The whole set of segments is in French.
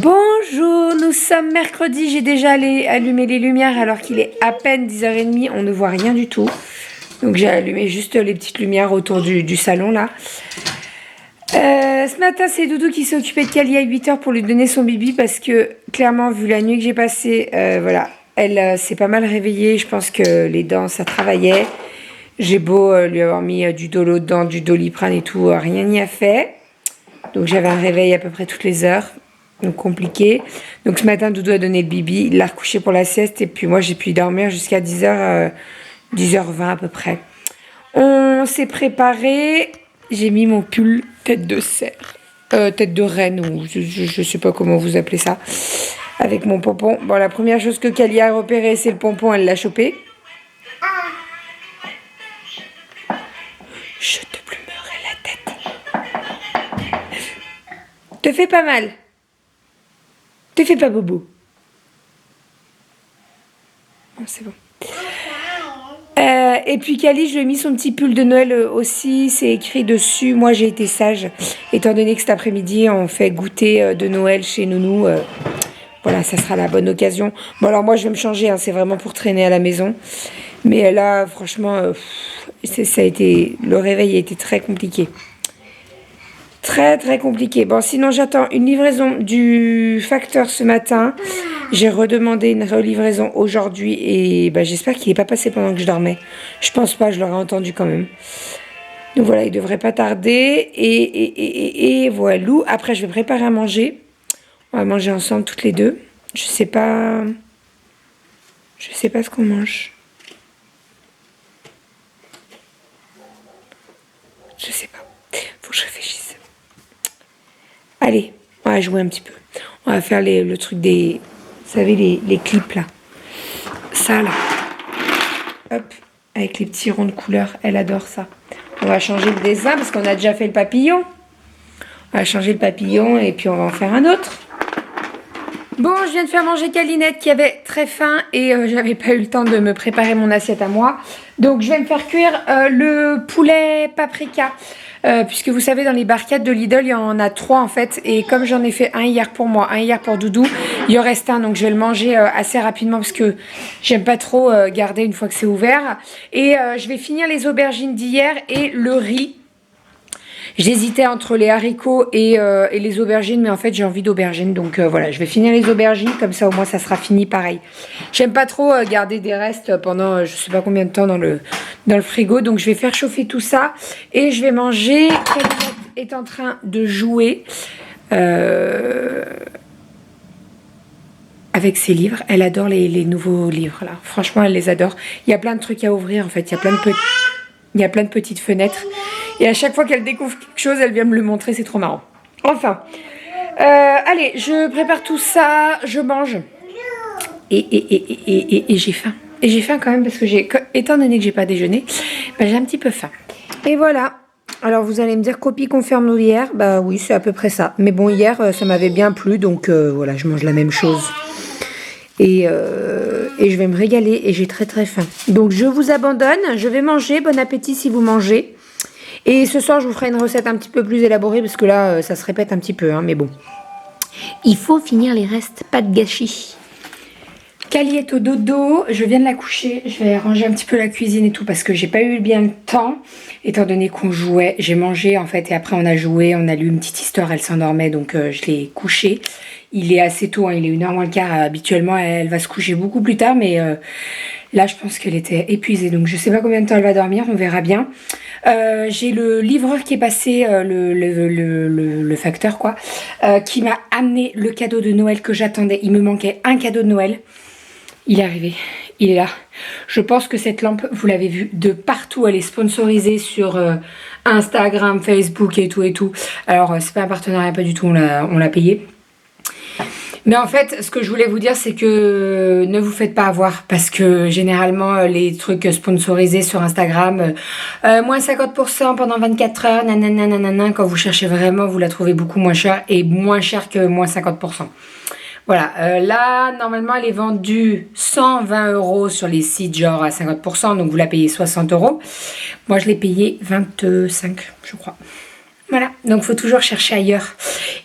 Bonjour, nous sommes mercredi, j'ai déjà allumé les lumières alors qu'il est à peine 10h30, on ne voit rien du tout. Donc j'ai allumé juste les petites lumières autour du salon là. Ce matin c'est Doudou qui s'est occupé de Kali à 8h pour lui donner son bibi parce que clairement vu la nuit que j'ai passée, voilà, elle s'est pas mal réveillée, je pense que les dents ça travaillait. J'ai beau lui avoir mis du Dolo dedans, du Doliprane et tout, rien n'y a fait. Donc j'avais un réveil à peu près toutes les heures. Donc compliqué. Donc ce matin, Doudou a donné le bibi, il l'a recouché pour la sieste et puis moi j'ai pu dormir jusqu'à 10h, 10h20 à peu près. On s'est préparé, j'ai mis mon pull tête de cerf, tête de reine ou je sais pas comment vous appelez ça, avec mon pompon. Bon, la première chose que Kali a repéré c'est le pompon, elle l'a chopé. Je te plumerai la tête. Te fais pas mal. Te fais pas bobo. Oh, c'est bon. Et puis Kali, je lui ai mis son petit pull de Noël aussi. C'est écrit dessus. Moi, j'ai été sage. Étant donné que cet après-midi, on fait goûter de Noël chez Nounou. Voilà, ça sera la bonne occasion. Bon, alors moi, je vais me changer. Hein, c'est vraiment pour traîner à la maison. Mais là, franchement, ça a été, le réveil a été très compliqué. Très très compliqué. Bon, sinon j'attends une livraison du facteur ce matin. J'ai redemandé une relivraison aujourd'hui et bah, j'espère qu'il n'est pas passé pendant que je dormais. Je pense pas, je l'aurais entendu quand même. Donc voilà, il devrait pas tarder. Et voilà. Après, je vais préparer à manger. On va manger ensemble toutes les deux. Je sais pas ce qu'on mange. Je sais pas. Faut que je réfléchisse. Allez, on va jouer un petit peu. On va faire le truc des... Vous savez, les clips là. Ça là. Hop, avec les petits ronds de couleur. Elle adore ça. On va changer le dessin parce qu'on a déjà fait le papillon. On va changer le papillon et puis on va en faire un autre. Bon, je viens de faire manger Kalinette qui avait très faim et j'avais pas eu le temps de me préparer mon assiette à moi. Donc je vais me faire cuire le poulet paprika. Puisque vous savez, dans les barquettes de Lidl, il y en a 3 en fait. Et comme j'en ai fait un hier pour moi, un hier pour Doudou, il en reste un. Donc je vais le manger assez rapidement parce que j'aime pas trop garder une fois que c'est ouvert. Et je vais finir les aubergines d'hier et le riz. J'hésitais entre les haricots et les aubergines, mais en fait j'ai envie d'aubergines. Donc voilà, je vais finir les aubergines, comme ça au moins ça sera fini pareil. J'aime pas trop garder des restes pendant je sais pas combien de temps dans le frigo. Donc je vais faire chauffer tout ça et je vais manger. Kalinette est en train de jouer avec ses livres. Elle adore les nouveaux livres là. Franchement, elle les adore. Il y a plein de trucs à ouvrir en fait. Il y a plein de petites fenêtres. Et à chaque fois qu'elle découvre quelque chose, elle vient me le montrer. C'est trop marrant. Enfin. Allez, je prépare tout ça. Je mange. Et j'ai faim. Et j'ai faim quand même parce que étant donné que j'ai pas déjeuné, bah, j'ai un petit peu faim. Et voilà. Alors vous allez me dire copie confirme hier. Bah oui, c'est à peu près ça. Mais bon, hier, ça m'avait bien plu. Donc voilà, je mange la même chose. Et je vais me régaler et j'ai très très faim. Donc je vous abandonne, je vais manger, bon appétit si vous mangez. Et ce soir je vous ferai une recette un petit peu plus élaborée parce que là ça se répète un petit peu, hein, mais bon. Il faut finir les restes, pas de gâchis. Kali est au dodo, je viens de la coucher, je vais ranger un petit peu la cuisine et tout parce que j'ai pas eu bien le temps, étant donné qu'on jouait, j'ai mangé en fait et après on a joué, on a lu une petite histoire, elle s'endormait donc je l'ai couchée. Il est assez tôt, hein, il est 1h moins le quart, habituellement elle va se coucher beaucoup plus tard mais là je pense qu'elle était épuisée donc je sais pas combien de temps elle va dormir, on verra bien. J'ai le livreur qui est passé, le facteur quoi, qui m'a amené le cadeau de Noël que j'attendais, il me manquait un cadeau de Noël. Il est arrivé, il est là. Je pense que cette lampe, vous l'avez vue de partout. Elle est sponsorisée sur Instagram, Facebook et tout et tout. Alors, c'est pas un partenariat, pas du tout, on l'a payé. Mais en fait, ce que je voulais vous dire, c'est que ne vous faites pas avoir. Parce que généralement, les trucs sponsorisés sur Instagram, moins 50% pendant 24 heures, nanana, nanana, quand vous cherchez vraiment, vous la trouvez beaucoup moins chère et moins cher que moins 50%. Voilà, là, normalement, elle est vendue 120 € sur les sites, genre à 50%, donc vous la payez 60 €. Moi, je l'ai payé 25, je crois. Voilà, donc faut toujours chercher ailleurs.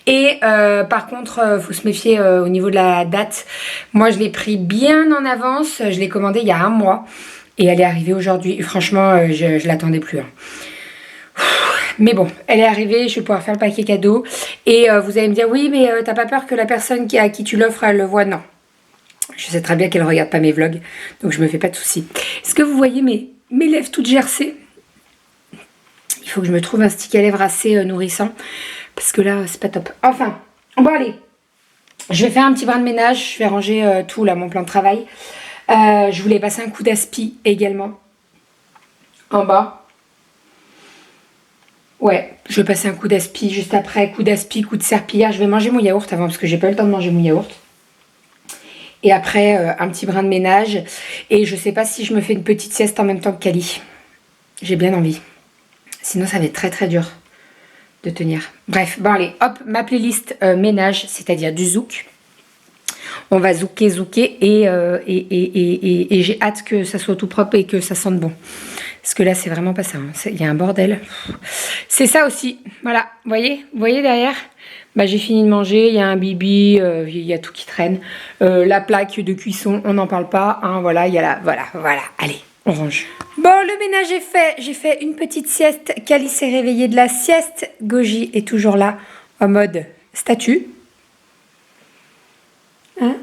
Et par contre, faut se méfier au niveau de la date. Moi, je l'ai pris bien en avance. Je l'ai commandé il y a un mois et elle est arrivée aujourd'hui. Franchement, je l'attendais plus. Hein. Mais bon, elle est arrivée, je vais pouvoir faire le paquet cadeau. Et vous allez me dire, oui, mais t'as pas peur que la personne à qui tu l'offres, elle le voit? Non. Je sais très bien qu'elle regarde pas mes vlogs, donc je me fais pas de soucis. Est-ce que vous voyez mes lèvres toutes gercées? Il faut que je me trouve un stick à lèvres assez nourrissant. Parce que là, c'est pas top. Enfin, bon allez. Je vais faire un petit brin de ménage. Je vais ranger tout là, mon plan de travail. Je voulais passer un coup d'aspi également. En bas. Ouais, je vais passer un coup d'aspi juste après. Coup d'aspi, coup de serpillière. Je vais manger mon yaourt avant parce que j'ai pas eu le temps de manger mon yaourt. Et après, un petit brin de ménage. Et je sais pas si je me fais une petite sieste en même temps que Kali. J'ai bien envie. Sinon, ça va être très très dur de tenir. Bref, bon allez, hop, ma playlist ménage, c'est-à-dire du zouk. On va zouker et j'ai hâte que ça soit tout propre et que ça sente bon. Parce que là, c'est vraiment pas ça. Hein. Il y a un bordel. C'est ça aussi. Voilà, vous voyez derrière? Bah, j'ai fini de manger, il y a un bibi, il y a tout qui traîne. La plaque de cuisson, on n'en parle pas. Hein, voilà, il y a la... Voilà, allez, on range. Bon, le ménage est fait. J'ai fait une petite sieste. Kali s'est réveillée de la sieste. Goji est toujours là, en mode statue. Hein?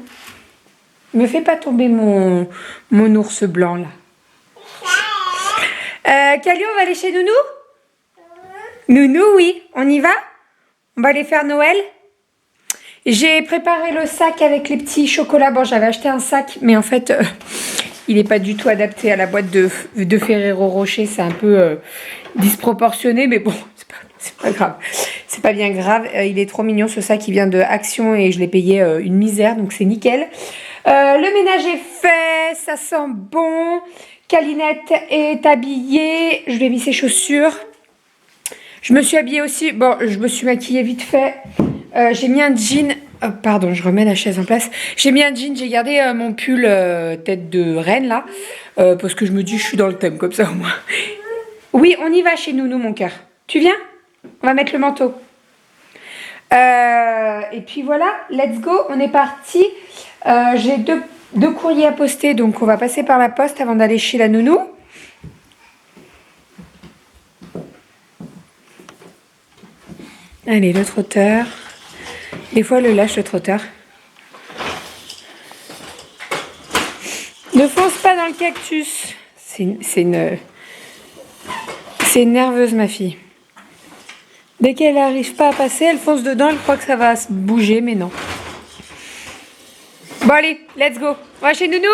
Me fais pas tomber mon ours blanc, là. Kali, on va aller chez Nounou? Nounou, oui. On y va? On va aller faire Noël? J'ai préparé le sac avec les petits chocolats. Bon, j'avais acheté un sac, mais en fait... il n'est pas du tout adapté à la boîte de Ferrero Rocher. C'est un peu disproportionné, mais bon, c'est pas grave. C'est pas bien grave. Il est trop mignon, ce sac. Il vient de Action et je l'ai payé une misère, donc c'est nickel. Le ménage est fait. Ça sent bon. Kalinette est habillée. Je lui ai mis ses chaussures. Je me suis habillée aussi. Bon, je me suis maquillée vite fait. J'ai mis un jean... Oh, pardon, je remets la chaise en place. J'ai mis un jean, j'ai gardé mon pull tête de reine là. Parce que je me dis, je suis dans le thème comme ça au moins. Oui, on y va chez Nounou, mon cœur. Tu viens? On va mettre le manteau. Et puis voilà, let's go, on est parti. J'ai deux courriers à poster, donc on va passer par la poste avant d'aller chez la Nounou. Allez, le trotteur. Des fois, elle le lâche, le trotteur. Ne fonce pas dans le cactus. C'est une nerveuse, ma fille. Dès qu'elle n'arrive pas à passer, elle fonce dedans. Elle croit que ça va se bouger, mais non. Bon, allez, let's go. On va chez Nounou?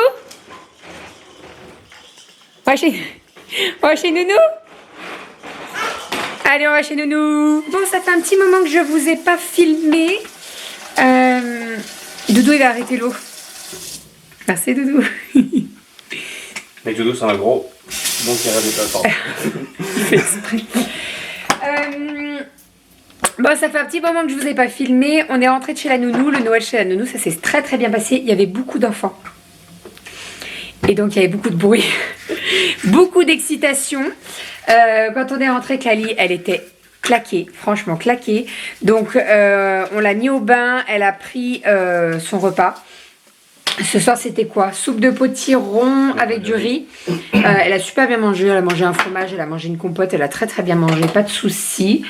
On va chez Nounou? Allez, on va chez Nounou. Bon, ça fait un petit moment que je vous ai pas filmé. Doudou, il a arrêté l'eau. Merci, Doudou. Mais Doudou, c'est un gros. Donc, il arrête pas fort. Il fait exprès. Bon, ça fait un petit moment que je vous ai pas filmé. On est rentré de chez la Nounou. Le Noël chez la Nounou, ça s'est très très bien passé. Il y avait beaucoup d'enfants. Et donc, il y avait beaucoup de bruit. Beaucoup d'excitation. Quand on est rentré, Kali, elle était claquée, franchement claquée. Donc, on l'a mis au bain. Elle a pris son repas. Ce soir, c'était quoi? Soupe de potiron avec du riz. Elle a super bien mangé. Elle a mangé un fromage, elle a mangé une compote. Elle a très très bien mangé, pas de soucis.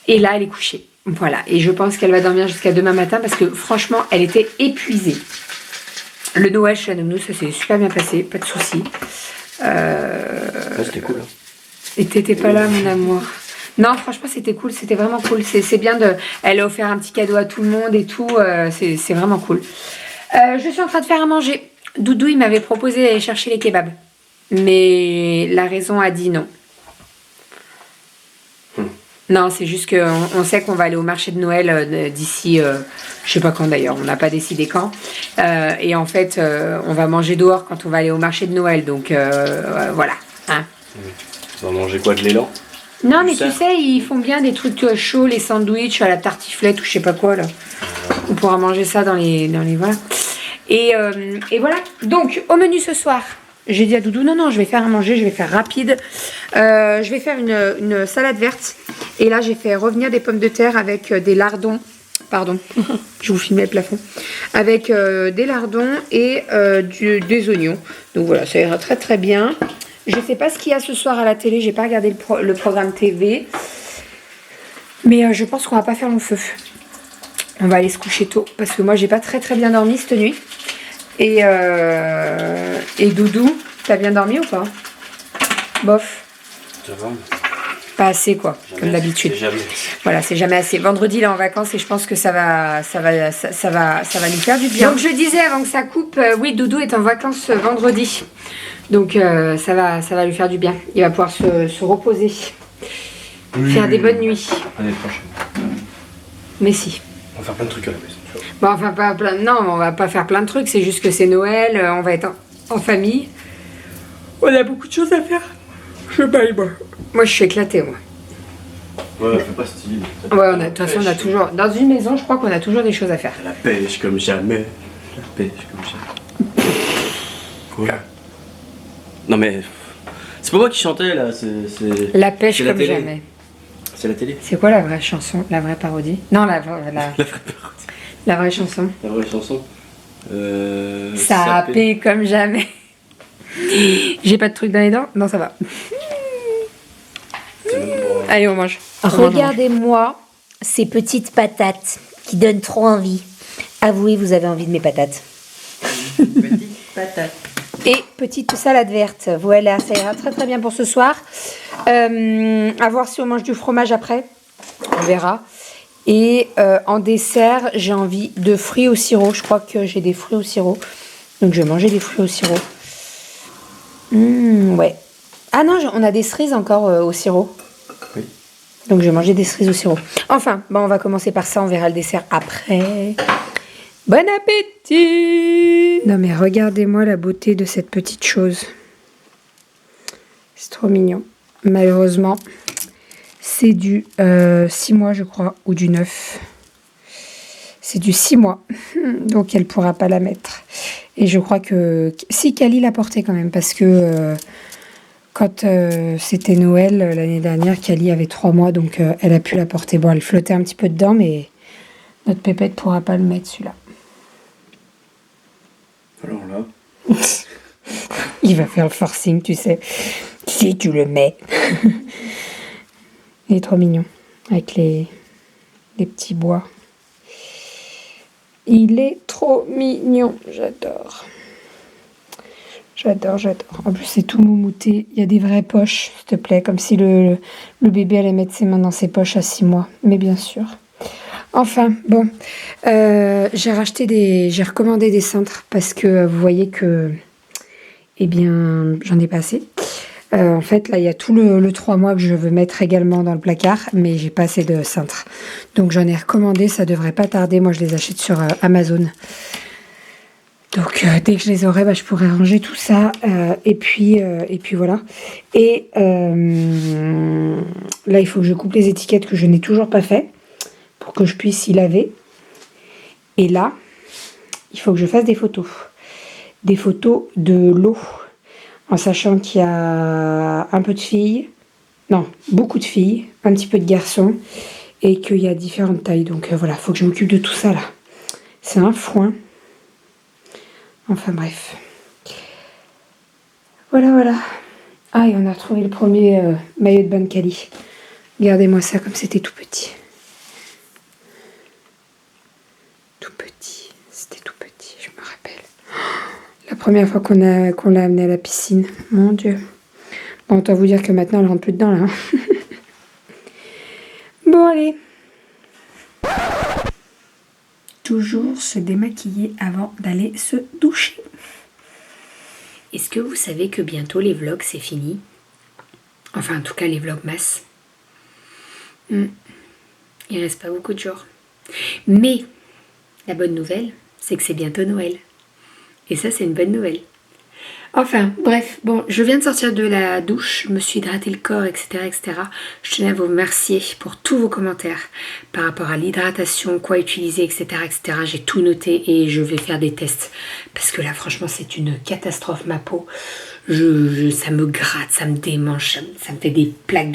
Et là, elle est couchée. Voilà. Et je pense qu'elle va dormir jusqu'à demain matin parce que franchement, elle était épuisée. Le Noël chez la Nounou, ça s'est super bien passé, pas de soucis. C'était cool. Et t'étais pas là, mon amour. Non, franchement, c'était cool, c'était vraiment cool. C'est bien de... Elle a offert un petit cadeau à tout le monde et tout. C'est vraiment cool. Je suis en train de faire à manger. Doudou, il m'avait proposé d'aller chercher les kebabs. Mais la raison a dit non. Non, c'est juste qu'on sait qu'on va aller au marché de Noël d'ici, je sais pas quand d'ailleurs, on n'a pas décidé quand. Et en fait, on va manger dehors quand on va aller au marché de Noël. Donc voilà. Hein. On va manger quoi, de l'élan? Non, mais tu sais, ils font bien des trucs chauds, les sandwichs à la tartiflette ou je sais pas quoi là. On pourra manger ça dans les voilà. Et voilà. Donc, au menu ce soir, j'ai dit à Doudou, non, je vais faire à manger, je vais faire rapide. Je vais faire une salade verte Et là, j'ai fait revenir des pommes de terre avec des lardons. Pardon, je vous filmais le plafond. Avec des lardons et des oignons. Donc voilà, ça ira très très bien. Je ne sais pas ce qu'il y a ce soir à la télé. J'ai pas regardé le programme TV. Mais je pense qu'on va pas faire long feu. On va aller se coucher tôt. Parce que moi, j'ai pas très très bien dormi cette nuit. Et Doudou, t'as bien dormi ou pas? Bof. Ça va. Pas assez quoi, Jamais comme d'habitude. C'est jamais. Voilà, c'est jamais assez. Vendredi, il est en vacances et je pense que ça va nous faire du bien. Donc je disais avant que ça coupe, oui, Doudou est en vacances vendredi. Donc ça va lui faire du bien. Il va pouvoir se reposer. Faire des bonnes nuits. L'année prochaine. Mais si. On va faire plein de trucs à la maison. Tu vois. Bon, enfin, pas plein. Non, on va pas faire plein de trucs. C'est juste que c'est Noël. On va être en famille. On a beaucoup de choses à faire. Je baille, moi. Moi, je suis éclatée, moi. Ouais, fais pas style. Ouais, de toute façon, on a toujours. Dans une maison, je crois qu'on a toujours des choses à faire. La pêche comme jamais. La pêche comme jamais. Quoi? Non mais. C'est pas moi qui chantais là, c'est. La pêche c'est la comme télé. jamais. C'est la télé. C'est quoi la vraie chanson? La vraie parodie? Non, la vraie chanson. La vraie chanson. Sapé comme jamais. J'ai pas de truc dans les dents? Non, ça va. Allez, on mange. Regardez-moi ces petites patates qui donnent trop envie. Avouez, vous avez envie de mes patates. Petite patate. Et petite salade verte. Voilà, ça ira très très bien pour ce soir. À voir si on mange du fromage après. On verra. Et en dessert, j'ai envie de fruits au sirop. Je crois que j'ai des fruits au sirop. Donc je vais manger des fruits au sirop. Ouais. Ah non, on a des cerises encore au sirop. Oui. Donc je vais manger des cerises au sirop. Enfin, bon, on va commencer par ça. On verra le dessert après. Bon appétit! Non mais regardez-moi la beauté de cette petite chose. C'est trop mignon. Malheureusement, c'est du 6 mois je crois, ou du 9. C'est du 6 mois. Donc elle pourra pas la mettre. Et je crois que... Si, Kali l'a portée quand même, parce que quand c'était Noël l'année dernière, Kali avait 3 mois, donc elle a pu la porter. Bon, elle flottait un petit peu dedans, mais notre pépette pourra pas le mettre celui-là. Alors là. Il va faire le forcing, tu sais. Si tu le mets. Il est trop mignon. Avec les petits bois. Il est trop mignon. J'adore. J'adore, j'adore. En plus, c'est tout moumouté. Il y a des vraies poches, s'il te plaît. Comme si le bébé allait mettre ses mains dans ses poches à 6 mois. Mais bien sûr. Enfin, bon, j'ai recommandé des cintres parce que vous voyez que, eh bien, j'en ai pas assez. En fait, là, il y a tout le 3 mois que je veux mettre également dans le placard, mais j'ai pas assez de cintres. Donc, j'en ai recommandé, ça devrait pas tarder. Moi, je les achète sur Amazon. Donc, dès que je les aurai, je pourrai ranger tout ça. Et puis voilà. Et là, il faut que je coupe les étiquettes que je n'ai toujours pas fait, pour que je puisse y laver. Et là, il faut que je fasse des photos. Des photos de l'eau. En sachant qu'il y a un peu de filles. Non, beaucoup de filles. Un petit peu de garçons. Et qu'il y a différentes tailles. Donc voilà, il faut que je m'occupe de tout ça là. C'est un foin. Enfin bref. Voilà, voilà. Ah, et on a retrouvé le premier maillot de bain de Kali. Regardez-moi ça comme c'était tout petit. Je me rappelle. La première fois qu'on l'a amenée à la piscine. Mon Dieu. Bon, autant vous dire que maintenant, elle rentre plus dedans, là. Bon, allez. Toujours se démaquiller avant d'aller se doucher. Est-ce que vous savez que bientôt les vlogs c'est fini? Enfin, en tout cas, les vlogs masse. Il reste pas beaucoup de jours. Mais, la bonne nouvelle, c'est que c'est bientôt Noël. Et ça, c'est une bonne nouvelle. Enfin, bref, bon, je viens de sortir de la douche, je me suis hydraté le corps, etc., etc. Je tenais à vous remercier pour tous vos commentaires par rapport à l'hydratation, quoi utiliser, etc., etc. J'ai tout noté et je vais faire des tests. Parce que là, franchement, c'est une catastrophe, ma peau. Ça me gratte, ça me démange, ça me fait des plaques